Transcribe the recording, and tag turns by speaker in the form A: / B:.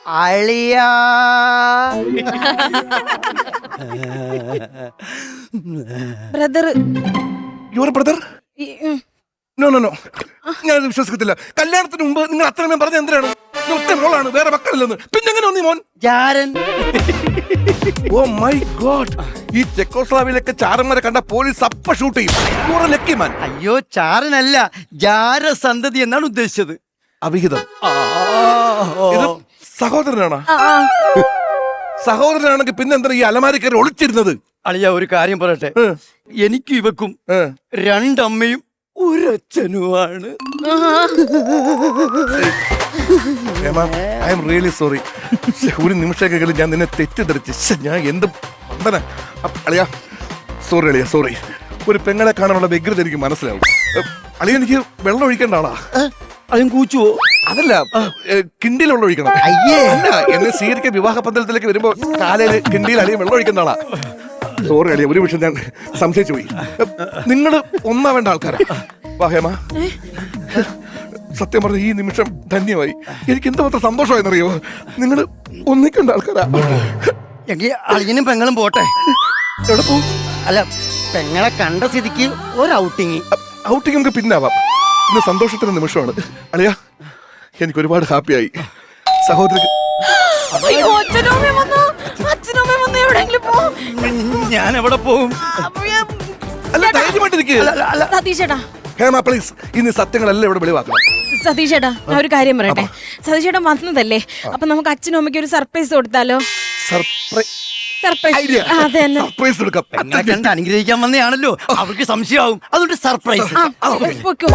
A: അളിയാ
B: brother.
C: Your brother? No no no, ഞാനത് വിശ്വസിക്കത്തില്ല. കല്യാണത്തിന് മുമ്പ് നിങ്ങൾ അത്രമേം പറഞ്ഞ എന്തിനാണ്? ഒറ്റ മോളാണ്, വേറെ മക്കളില്ലെന്ന്. പിന്നെ എങ്ങനെ ഒന്നി മോൻ?
A: ജാരൻ.
C: ഓ മൈ ഗോഡ്, ഈ ചെക്കോസ്ലാവിയിലൊക്കെ ചാരന്മാരെ കണ്ട പോലീസ് അപ്പ ഷൂട്ട് ചെയ്യും. Lucky man.
A: അയ്യോ, ചാരനല്ല, ജാരസന്തതി എന്നാണ് ഉദ്ദേശിച്ചത്.
C: അവിഹിതം. ഇത് സഹോദരനാണോ? സഹോദരനാണെങ്കിൽ പിന്നെ എന്താ ഈ അലമാരി കയറി ഒളിച്ചിരുന്നത്?
A: അളിയ, ഒരു കാര്യം പറയട്ടെ, എനിക്കും ഇവക്കും രണ്ടമ്മയും ഒരച്ഛനുമാണ്.
C: I am really sorry. ഒരു നിമിഷമെങ്കിലും ഞാൻ നിന്നെ തെറ്റിദ്ധരിച്ച് ഞാൻ എന്ത് പന്തന. അളിയ സോറി, അളിയ സോറി. ഒരു പെങ്ങളെ കാണാനുള്ള വ്യഗ്രത എനിക്ക് മനസ്സിലാവും. അളിയ, എനിക്ക് വെള്ളം ഒഴിക്കേണ്ട ആളാ.
A: അതും കൂച്ചുവോ?
C: അതല്ല, കിണ്ടിയിൽ വെള്ളം ഒഴിക്കണം.
A: അയ്യേ,
C: അല്ല, എന്നെ സ്വീകരിക്കാൻ വിവാഹ പന്തലത്തിലേക്ക് വരുമ്പോ കാലയില് കിണ്ടിയിൽ അളിയ വെള്ളം ഒഴിക്കേണ്ട ആളാ. സോറി അളിയ, ഒരു നിമിഷം ഞാൻ സംശയിച്ചു പോയി. നിങ്ങള് ഒന്നാവേണ്ട ആൾക്കാരാ. വാഹേമ, സത്യം പറഞ്ഞ ഈ നിമിഷം ധന്യമായി. എനിക്ക് എന്തുമാത്രം സന്തോഷമായെന്നറിയോ? നിങ്ങൾ ഒന്നിക്കേണ്ട ആൾക്കാരാ.
A: എങ്കിൽ അളിയനും പെങ്ങളും പോട്ടെ.
C: എവിടെ പോവും?
A: അല്ല, പെങ്ങളെ കണ്ട സ്ഥിതിക്ക് ഒരു ഔട്ടിങ്.
C: ഔട്ടിങ് നമുക്ക് പിന്നാവാം. ഇന്ന് സന്തോഷത്തിന്റെ നിമിഷമാണ് അളിയ. എനിക്ക് ഒരുപാട് ഹാപ്പിയായി. സഹോദരി,
A: ഞാൻ എവിടെ പോവും?
C: അല്ല, ധൈര്യമായിട്ടിരിക്കുക.
B: സതീഷേട്ടാ,
C: ഹേമ പ്ലീസ്, ഇന്ന് സത്യങ്ങളെല്ലാം ഇവിടെ വെളിവാക്കണം.
B: സതീഷേട്ടാ, ഞാൻ ഒരു കാര്യം പറയട്ടെ. സതീഷേട്ടൻ വന്നതല്ലേ, അപ്പൊ നമുക്ക് അച്ഛനും അമ്മയ്ക്ക് ഒരു സർപ്രൈസ് കൊടുത്താലോ? സർപ്രൈസ്.
C: സർപ്രൈസ് കൊടുക്കാം.
A: പെങ്ങളെ കണ്ട് അനുഗ്രഹിക്കാൻ വന്നതാണല്ലോ, അവർക്ക് സംശയമാവും. അതുകൊണ്ട് സർപ്രൈസ്.
B: പൊയ്ക്കോ.